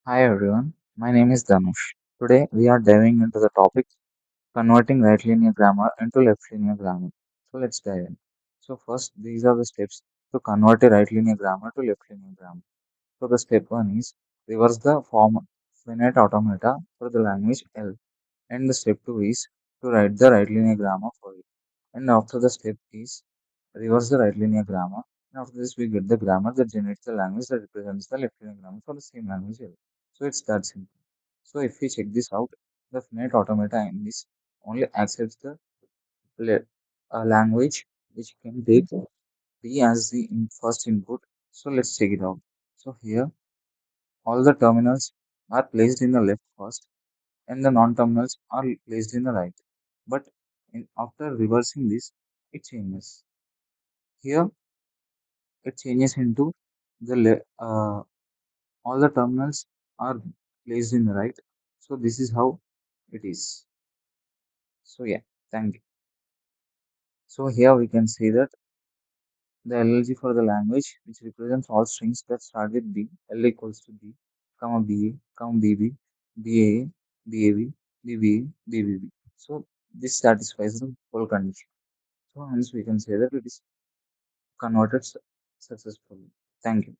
Hi everyone, my name is Dhanush. Today we are diving into the topic converting right linear grammar into left linear grammar. So let's dive in. So first, these are the steps to convert a right linear grammar to left linear grammar. So the step one is reverse the form finite automata for the language L, and the step two is to write the right linear grammar for it. And after the step is reverse the right linear grammar. And after this, we get the grammar that generates the language that represents the left linear grammar for the same language L. So it's that simple. So if we check this out, the finite automata in this only accepts the language which can take P as the first input. So let's check it out. So here, all the terminals are placed in the left first, and the non-terminals are placed in the right. But after reversing this, it changes. Here, it changes into all the terminals are placed in the right. So this is how it is. So yeah, thank you. So here we can see that the LLG for the language, which represents all strings that start with B, L equals to B, comma BA, comma BB, BAA, BAB, BBA, BBB. So this satisfies the whole condition. So hence we can say that it is converted successfully. Thank you.